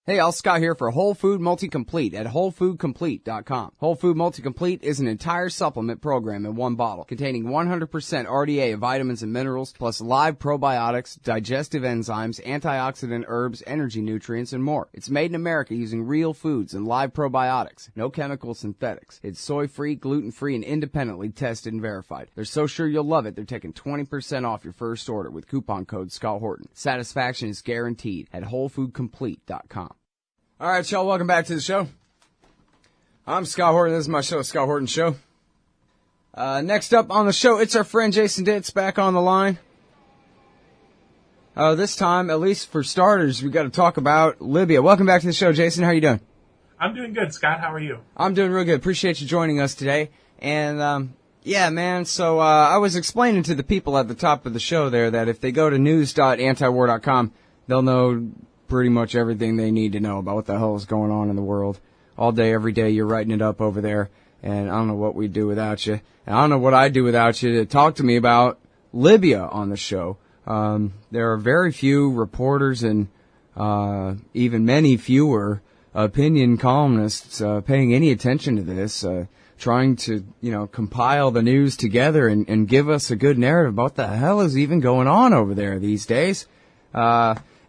Hey, Al Scott here for Whole Food Multi-Complete at WholeFoodComplete.com. Whole Food Multi-Complete is an entire supplement program in one bottle containing 100% RDA of vitamins and minerals, plus live probiotics, digestive enzymes, antioxidant herbs, energy nutrients, and more. It's made in America using real foods and live probiotics. No chemical synthetics. It's soy-free, gluten-free, and independently tested and verified. They're so sure you'll love it, they're taking 20% off your first order with coupon code Scott Horton. Satisfaction is guaranteed at WholeFoodComplete.com. All right, y'all, welcome back to the show. I'm Scott Horton. This is my show, Scott Horton Show. Next up on the show, it's our friend Jason Ditz back on the line. This time, at least for starters, we got to talk about Libya. Welcome back to the show, Jason. How are you doing? I'm doing good, Scott. How are you? I'm doing real good. Appreciate you joining us today. And, yeah, man, so I was explaining to the people at the top of the show there that if they go to news.antiwar.com, they'll know pretty much everything they need to know about what the hell is going on in the world. All day, every day, you're writing it up over there, and I don't know what we'd do without you. And I don't know what I'd do without you to talk to me about Libya on the show. There are very few reporters and even many fewer opinion columnists paying any attention to this, trying to, compile the news together and give us a good narrative about what the hell is even going on over there these days.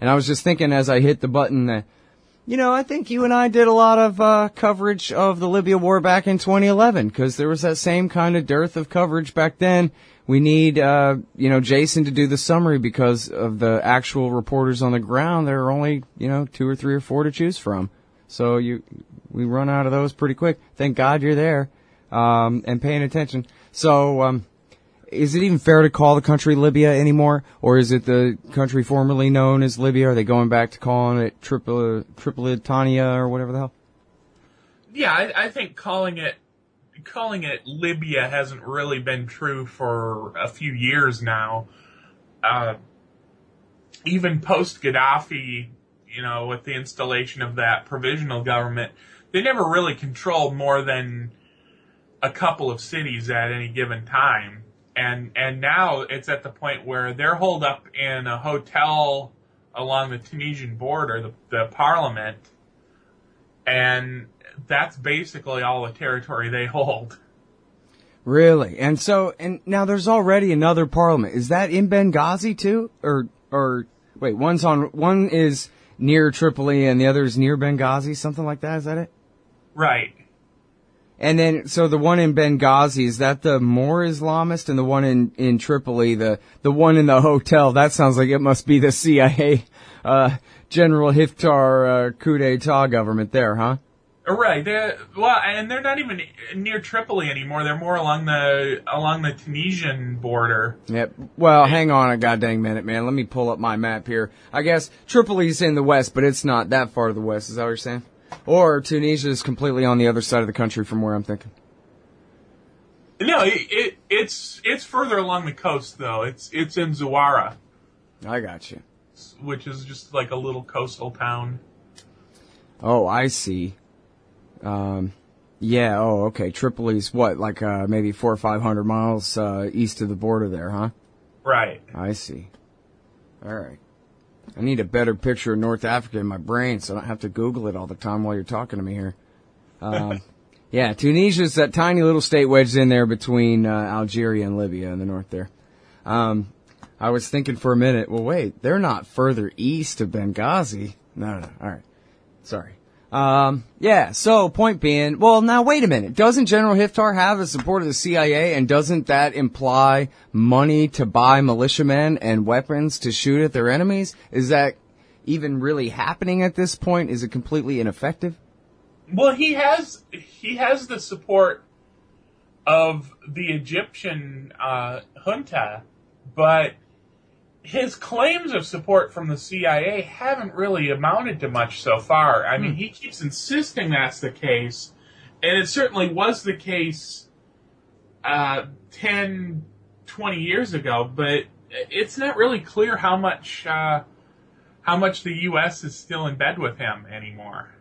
And I was just thinking as I hit the button that, I think you and I did a lot of coverage of the Libya war back in 2011 because there was that same kind of dearth of coverage back then. We need, Jason to do the summary because of the actual reporters on the ground. There are only, 2 or 3 or 4 to choose from. So we run out of those pretty quick. Thank God you're there, and paying attention. So, is it even fair to call the country Libya anymore? Or is it the country formerly known as Libya? Are they going back to calling it Tripolitania or whatever the hell? Yeah, I think calling it Libya hasn't really been true for a few years now. Even post-Gaddafi, with the installation of that provisional government, they never really controlled more than a couple of cities at any given time. And now it's at the point where they're holed up in a hotel along the Tunisian border, the parliament, and that's basically all the territory they hold. Really? And now there's already another parliament. Is that in Benghazi too? Or wait, one is near Tripoli and the other is near Benghazi, something like that? Is that it? Right. And then, so the one in Benghazi, is that the more Islamist, and the one in Tripoli, the one in the hotel, that sounds like it must be the CIA, General Hiftar, coup d'etat government there, huh? Right. They're not even near Tripoli anymore. They're more along the Tunisian border. Yep. Well, hang on a goddamn minute, man. Let me pull up my map here. I guess Tripoli's in the west, but it's not that far to the west. Is that what you're saying? Or Tunisia is completely on the other side of the country from where I'm thinking. No, it's further along the coast though. It's in Zawara. I got you. Which is just like a little coastal town. Oh, I see. Yeah. Oh, okay. Tripoli's what, like maybe 400 or 500 miles east of the border there, huh? Right. I see. All right. I need a better picture of North Africa in my brain so I don't have to Google it all the time while you're talking to me here. Yeah, Tunisia's that tiny little state wedged in there between Algeria and Libya in the north there. I was thinking for a minute, well, wait, they're not further east of Benghazi. No. All right. Sorry. Yeah, so point being, well, now wait a minute. Doesn't General Hiftar have the support of the CIA, and doesn't that imply money to buy militiamen and weapons to shoot at their enemies? Is that even really happening at this point? Is it completely ineffective? Well, he has the support of the Egyptian junta, but his claims of support from the CIA haven't really amounted to much so far. I mean, he keeps insisting that's the case, and it certainly was the case 10, 20 years ago, but it's not really clear how much the U.S. is still in bed with him anymore.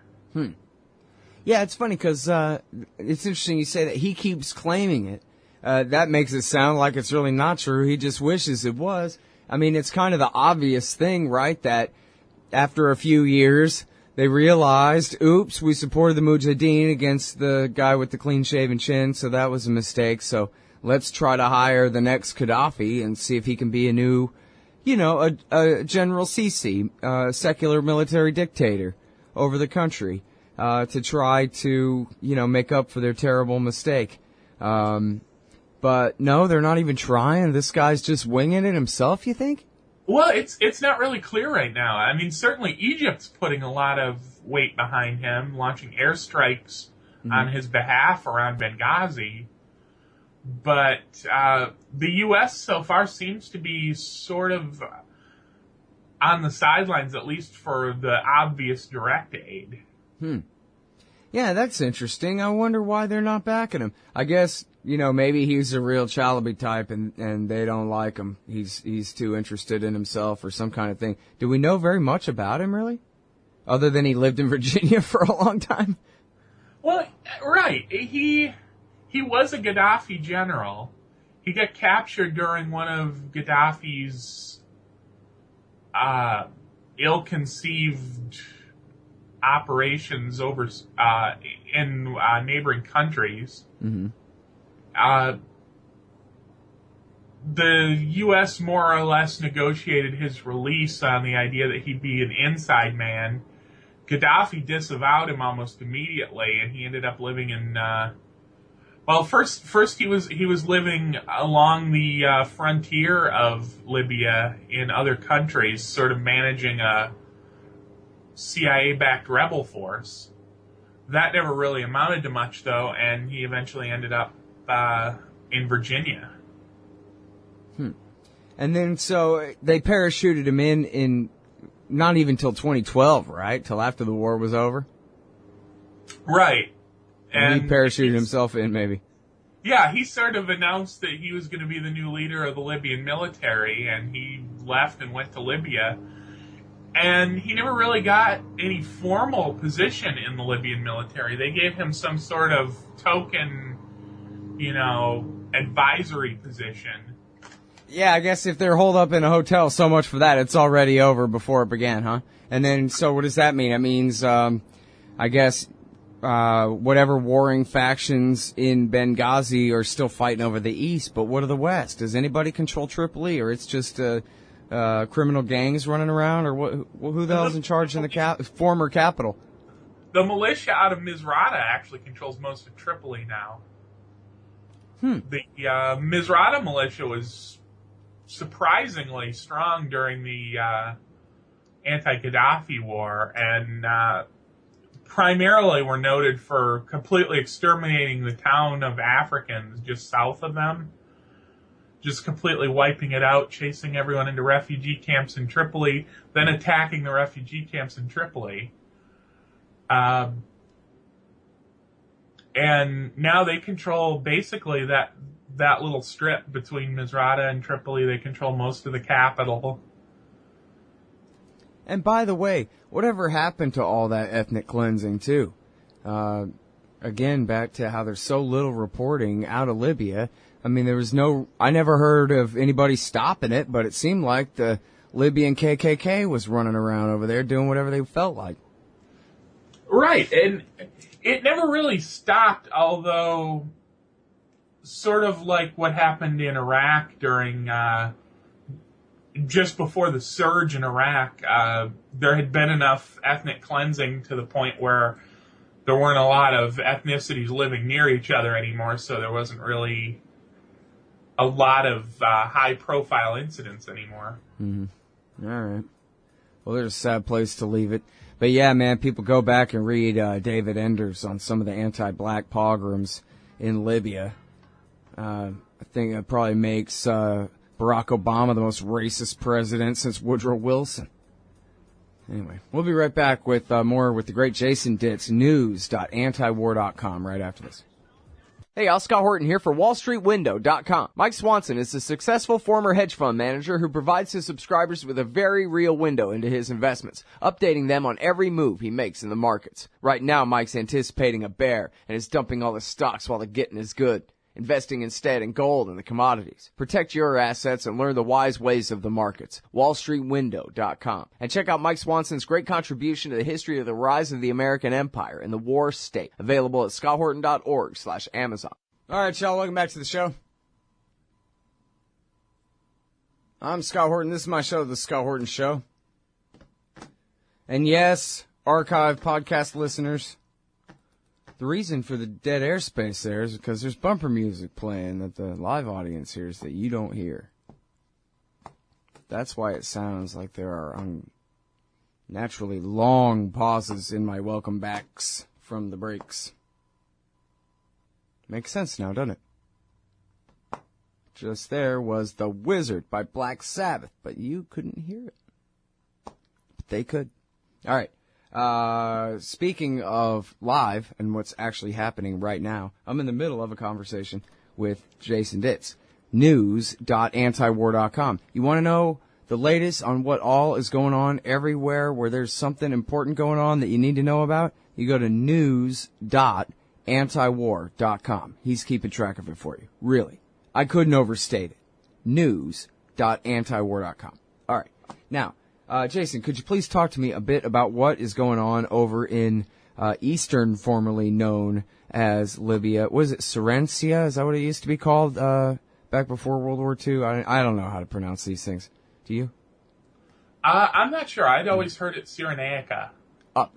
Yeah, it's funny because it's interesting you say that he keeps claiming it. That makes it sound like it's really not true. He just wishes it was. I mean, it's kind of the obvious thing, right, that after a few years, they realized, oops, we supported the Mujahideen against the guy with the clean-shaven chin, so that was a mistake. So let's try to hire the next Gaddafi and see if he can be a new, a General Sisi, secular military dictator over the country, to try to, make up for their terrible mistake. But no, they're not even trying. This guy's just winging it himself, you think? Well, it's not really clear right now. I mean, certainly Egypt's putting a lot of weight behind him, launching airstrikes on his behalf around Benghazi. But the U.S. so far seems to be sort of on the sidelines, at least for the obvious direct aid. Yeah, that's interesting. I wonder why they're not backing him. I guess, maybe he's a real Chalabi type and they don't like him. He's too interested in himself or some kind of thing. Do we know very much about him, really? Other than he lived in Virginia for a long time? Well, right. He was a Gaddafi general. He got captured during one of Gaddafi's ill-conceived operations over in neighboring countries. The U.S. more or less negotiated his release on the idea that he'd be an inside man. Gaddafi disavowed him almost immediately, and he ended up living in. First he was living along the frontier of Libya in other countries, sort of managing a CIA-backed rebel force. That never really amounted to much, though, and he eventually ended up in Virginia. And then, so, they parachuted him in not even till 2012, right? Till after the war was over? Right. And he parachuted himself in, maybe. Yeah, he sort of announced that he was going to be the new leader of the Libyan military, and he left and went to Libya. And he never really got any formal position in the Libyan military. They gave him some sort of token, advisory position. Yeah, I guess if they're holed up in a hotel, so much for that. It's already over before it began, huh? And then, so what does that mean? It means, I guess, whatever warring factions in Benghazi are still fighting over the east, but what of the west? Does anybody control Tripoli, or it's just criminal gangs running around, or who the hell's in charge in the former capital? The militia out of Misrata actually controls most of Tripoli now. The Misrata militia was surprisingly strong during the anti-Gaddafi war, and primarily were noted for completely exterminating the town of Africans just south of them. Just completely wiping it out, chasing everyone into refugee camps in Tripoli, then attacking the refugee camps in Tripoli. And now they control basically that little strip between Misrata and Tripoli. They control most of the capital. And by the way, whatever happened to all that ethnic cleansing, too? Again, back to how there's so little reporting out of Libya. I mean, I never heard of anybody stopping it, but it seemed like the Libyan KKK was running around over there doing whatever they felt like. Right, and it never really stopped, although sort of like what happened in Iraq during, just before the surge in Iraq, there had been enough ethnic cleansing to the point where there weren't a lot of ethnicities living near each other anymore, so there wasn't really a lot of high-profile incidents anymore. All right. Well, there's a sad place to leave it. But yeah, man, people go back and read David Enders on some of the anti-black pogroms in Libya. I think it probably makes Barack Obama the most racist president since Woodrow Wilson. Anyway, we'll be right back with more with the great Jason Ditz, news.antiwar.com, right after this. Hey, y'all, Scott Horton here for WallStreetWindow.com. Mike Swanson is a successful former hedge fund manager who provides his subscribers with a very real window into his investments, updating them on every move he makes in the markets. Right now, Mike's anticipating a bear and is dumping all his stocks while the getting is good. investing instead in gold and the commodities. Protect your assets and learn the wise ways of the markets. WallStreetWindow.com. And check out Mike Swanson's great contribution to the history of the rise of the American Empire and the War State. Available at scotthorton.org/Amazon. All right, y'all, welcome back to the show. I'm Scott Horton. This is my show, The Scott Horton Show. And yes, archive podcast listeners, the reason for the dead airspace there is because there's bumper music playing that the live audience hears that you don't hear. That's why it sounds like there are unnaturally long pauses in my welcome backs from the breaks. Makes sense now, doesn't it? Just there was The Wizard by Black Sabbath, but you couldn't hear it. But they could. All right. Speaking of live and what's actually happening right now, I'm in the middle of a conversation with Jason Ditz. News.antiwar.com. You want to know the latest on what all is going on everywhere where there's something important going on that you need to know about? You go to news.antiwar.com. He's keeping track of it for you. Really. I couldn't overstate it. News.antiwar.com. All right. Now, Jason, could you please talk to me a bit about what is going on over in Eastern, formerly known as Libya? Was it Serencia? Is that what it used to be called back before World War II? I don't know how to pronounce these things. Do you? I'm not sure. I'd always heard it Cyrenaica.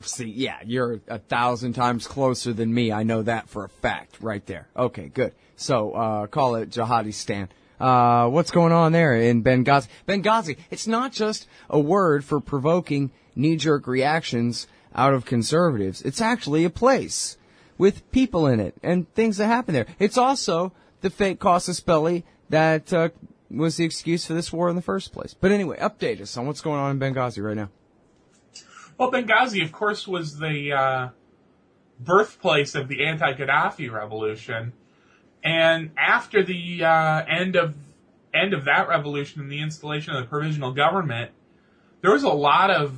See, yeah, you're 1,000 times closer than me. I know that for a fact right there. Okay, good. So call it Jihadistan. What's going on there in Benghazi? Benghazi, it's not just a word for provoking knee-jerk reactions out of conservatives. It's actually a place with people in it and things that happen there. It's also the fake casus belli that was the excuse for this war in the first place. But anyway, update us on what's going on in Benghazi right now. Well, Benghazi, of course, was the birthplace of the anti-Gaddafi revolution. And after the end of that revolution and the installation of the provisional government, there was a lot of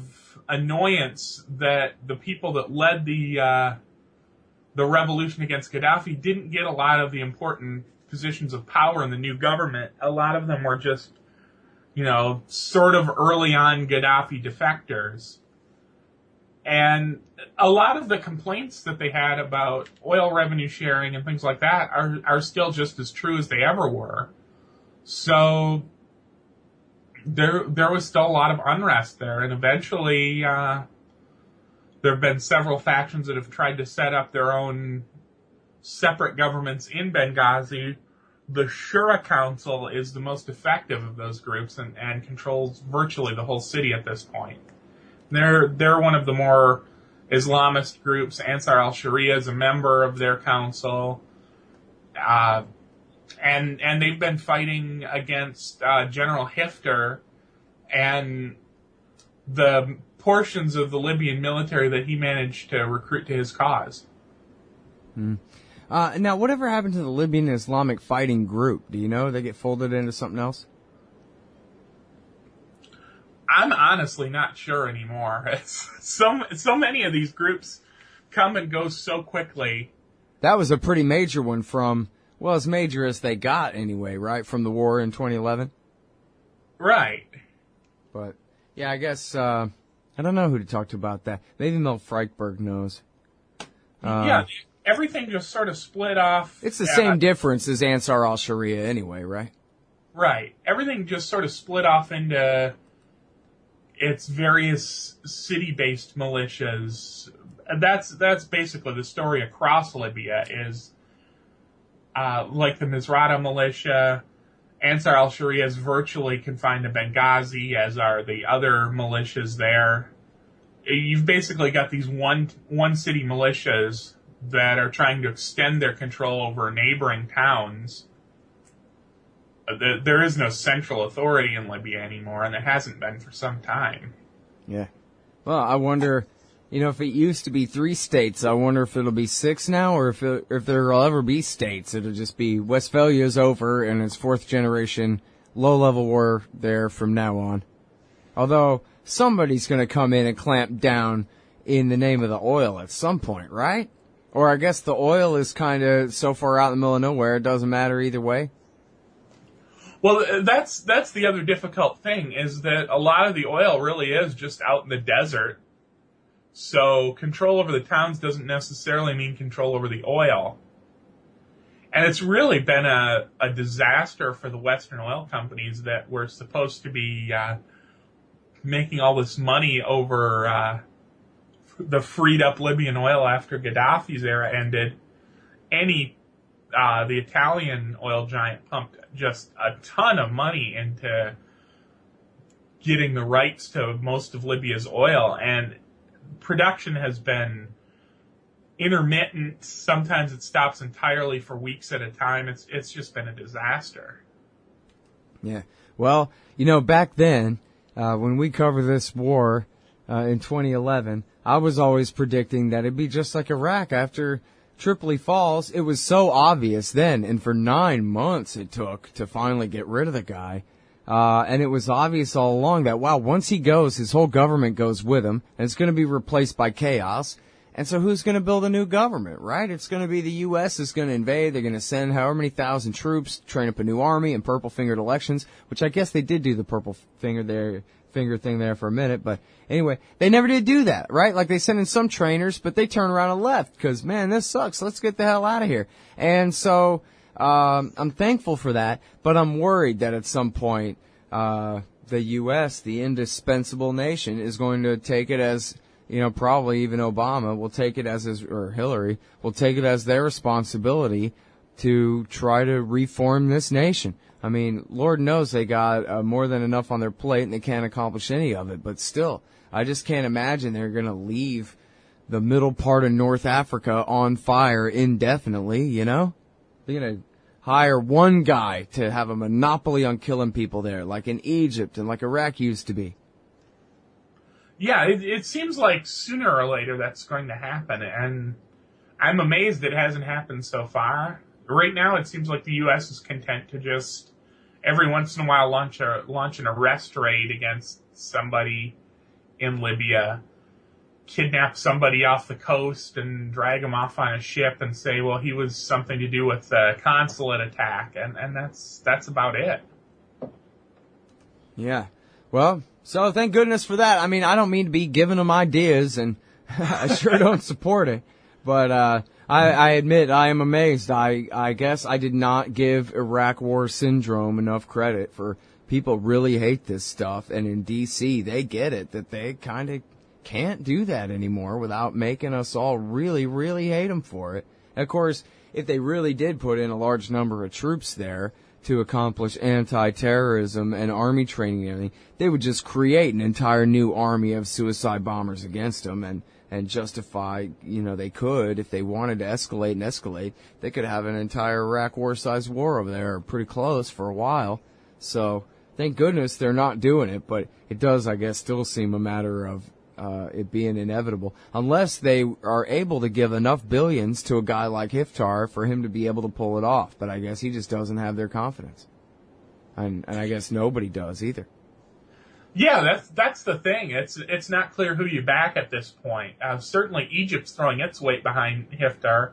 annoyance that the people that led the revolution against Gaddafi didn't get a lot of the important positions of power in the new government. A lot of them were just, sort of early on Gaddafi defectors. And a lot of the complaints that they had about oil revenue sharing and things like that are still just as true as they ever were. So there was still a lot of unrest there, and eventually there have been several factions that have tried to set up their own separate governments in Benghazi. The Shura Council is the most effective of those groups and controls virtually the whole city at this point. They're one of the more Islamist groups. Ansar al-Sharia is a member of their council. And they've been fighting against General Hifter and the portions of the Libyan military that he managed to recruit to his cause. Now, whatever happened to the Libyan Islamic Fighting Group? Do you know? They get folded into something else? I'm honestly not sure anymore. So many of these groups come and go so quickly. That was a pretty major one from, well, as major as they got anyway, right? From the war in 2011? Right. But, yeah, I guess, I don't know who to talk to about that. Maybe Mel Freichberg knows. Yeah, everything just sort of split off. It's the same difference as Ansar al-Sharia anyway, right? Right. Everything just sort of split off into its various city-based militias. That's basically the story across Libya is, like the Misrata militia, Ansar al-Sharia is virtually confined to Benghazi, as are the other militias there. You've basically got these one-city militias that are trying to extend their control over neighboring towns. There is no central authority in Libya anymore, and there hasn't been for some time. Yeah. Well, I wonder, if it used to be 3 states, I wonder if it'll be 6 now, or if there will ever be states. It'll just be Westphalia's over, and it's 4th generation, low-level war there from now on. Although, somebody's going to come in and clamp down in the name of the oil at some point, right? Or I guess the oil is kind of so far out in the middle of nowhere, it doesn't matter either way. Well, that's the other difficult thing, is that a lot of the oil really is just out in the desert. So control over the towns doesn't necessarily mean control over the oil. And it's really been a disaster for the Western oil companies that were supposed to be making all this money over the freed up Libyan oil after Gaddafi's era ended. The Italian oil giant pumped just a ton of money into getting the rights to most of Libya's oil, and production has been intermittent. Sometimes it stops entirely for weeks at a time. It's just been a disaster. Yeah. Well, back then, when we covered this war in 2011, I was always predicting that it'd be just like Iraq after Tripoli falls. It was so obvious then, and for 9 months it took to finally get rid of the guy. And it was obvious all along that, wow, once he goes, his whole government goes with him, and it's going to be replaced by chaos. And so who's going to build a new government, right? It's going to be the U.S. is going to invade. They're going to send however many thousand troops, train up a new army, and purple-fingered elections, which I guess they did do the purple finger thing there for a minute. But anyway, they never did do that, right? Like they sent in some trainers, but they turned around and left because, man, this sucks. Let's get the hell out of here. And so I'm thankful for that, but I'm worried that at some point the U.S., the indispensable nation, is going to take it as, probably even Obama will take it or Hillary will take it as their responsibility to try to reform this nation. I mean, Lord knows they got more than enough on their plate and they can't accomplish any of it. But still, I just can't imagine they're going to leave the middle part of North Africa on fire indefinitely, They're going to hire one guy to have a monopoly on killing people there, like in Egypt and like Iraq used to be. Yeah, it seems like sooner or later that's going to happen, and I'm amazed it hasn't happened so far. Right now, it seems like the U.S. is content to just every once in a while launch an arrest raid against somebody in Libya, kidnap somebody off the coast and drag them off on a ship and say, well, he was something to do with the consulate attack, and that's about it. Yeah. Well, so thank goodness for that. I mean, I don't mean to be giving them ideas, and I sure don't support it, but I admit I am amazed. I guess I did not give Iraq War Syndrome enough credit for people really hate this stuff, and in D.C. they get it, that they kind of can't do that anymore without making us all really, really hate them for it. And of course, if they really did put in a large number of troops there to accomplish anti-terrorism and army training and everything, they would just create an entire new army of suicide bombers against them and justify, they could, if they wanted to escalate, they could have an entire Iraq war-sized war over there, pretty close for a while. So, thank goodness they're not doing it, but it does, I guess, still seem a matter of it being inevitable, unless they are able to give enough billions to a guy like Hiftar for him to be able to pull it off. But I guess he just doesn't have their confidence, and I guess nobody does either. Yeah, that's the thing. It's not clear who you back at this point. Certainly, Egypt's throwing its weight behind Hiftar,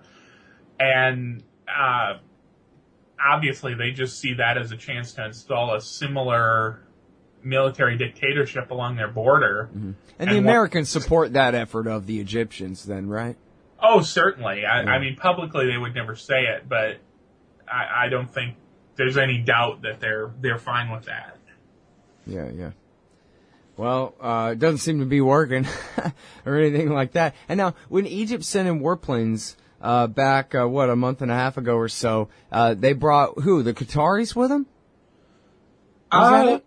and obviously they just see that as a chance to install a similar military dictatorship along their border. Mm-hmm. And the Americans support that effort of the Egyptians then, right? Oh, certainly. I mean, publicly they would never say it, but I don't think there's any doubt that they're fine with that. Yeah. Well, it doesn't seem to be working or anything like that. And now, when Egypt sent in warplanes back, a month and a half ago or so, they brought who? The Qataris with them? Was that it?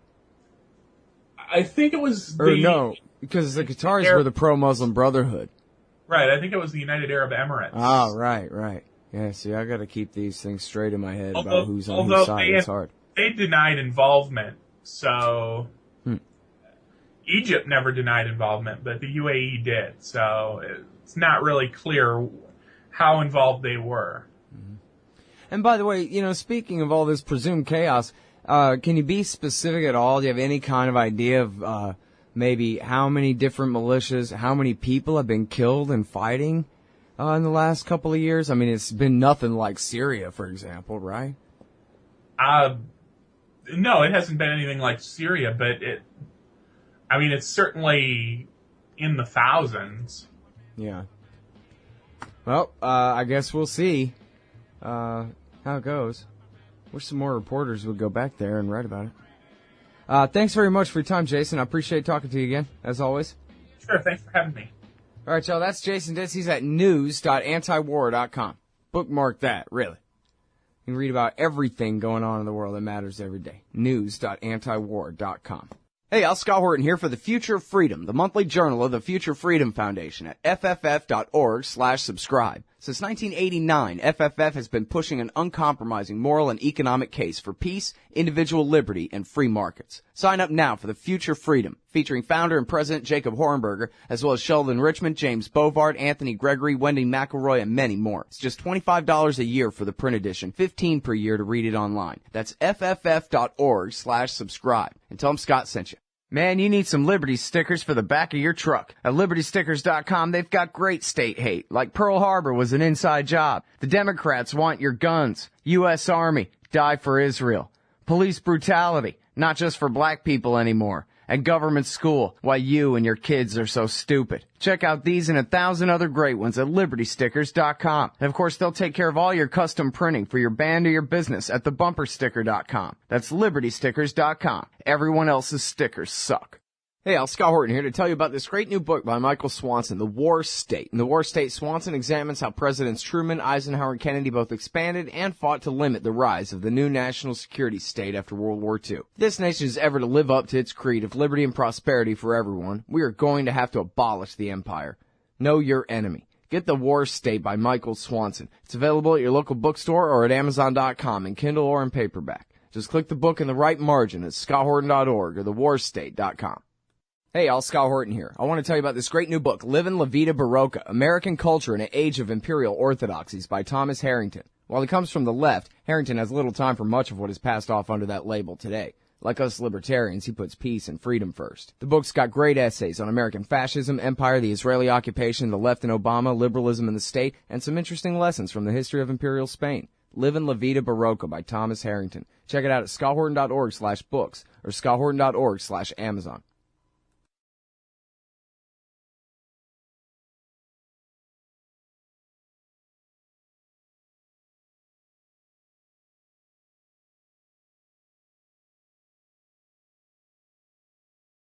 I think it was no, because the Qataris were the pro-Muslim Brotherhood. Right, I think it was the United Arab Emirates. Oh, right. Yeah, see, I got to keep these things straight in my head about who's on whose side. It's hard. They denied involvement, so Egypt never denied involvement, but the UAE did. So it's not really clear how involved they were. Mm-hmm. And by the way, speaking of all this presumed chaos, can you be specific at all? Do you have any kind of idea of maybe how many different militias, how many people have been killed in fighting in the last couple of years? I mean, it's been nothing like Syria, for example, right? No, it hasn't been anything like Syria, but it's certainly in the thousands. Yeah. Well, I guess we'll see how it goes. Wish some more reporters would go back there and write about it. Thanks very much for your time, Jason. I appreciate talking to you again, as always. Sure, thanks for having me. All right, y'all, that's Jason Ditz. He's at news.antiwar.com. Bookmark that, really. You can read about everything going on in the world that matters every day. News.antiwar.com. Hey, y'all, Scott Horton here for The Future of Freedom, the monthly journal of the Future Freedom Foundation at fff.org/subscribe. Since 1989, FFF has been pushing an uncompromising moral and economic case for peace, individual liberty, and free markets. Sign up now for The Future Freedom, featuring founder and president Jacob Hornberger, as well as Sheldon Richmond, James Bovard, Anthony Gregory, Wendy McElroy, and many more. It's just $25 a year for the print edition, $15 per year to read it online. That's fff.org/subscribe. And tell them Scott sent you. Man, you need some Liberty stickers for the back of your truck. At LibertyStickers.com, they've got great state hate, like Pearl Harbor was an inside job. The Democrats want your guns. U.S. Army, die for Israel. Police brutality, not just for black people anymore. And government school, why you and your kids are so stupid. Check out these and 1,000 other great ones at LibertyStickers.com. And of course, they'll take care of all your custom printing for your band or your business at TheBumperSticker.com. That's LibertyStickers.com. Everyone else's stickers suck. Hey, Scott Horton here to tell you about this great new book by Michael Swanson, The War State. In The War State, Swanson examines how Presidents Truman, Eisenhower, and Kennedy both expanded and fought to limit the rise of the new national security state after World War II. If this nation is ever to live up to its creed of liberty and prosperity for everyone, we are going to have to abolish the empire. Know your enemy. Get The War State by Michael Swanson. It's available at your local bookstore or at Amazon.com in Kindle or in paperback. Just click the book in the right margin at scotthorton.org or thewarstate.com. Hey, y'all, Scott Horton here. I want to tell you about this great new book, Livin' La Vida Barocca, American Culture in an Age of Imperial Orthodoxies by Thomas Harrington. While he comes from the left, Harrington has little time for much of what is passed off under that label today. Like us libertarians, he puts peace and freedom first. The book's got great essays on American fascism, empire, the Israeli occupation, the left and Obama, liberalism and the state, and some interesting lessons from the history of Imperial Spain. Livin' La Vida Barocca by Thomas Harrington. Check it out at scotthorton.org/books or scotthorton.org/Amazon.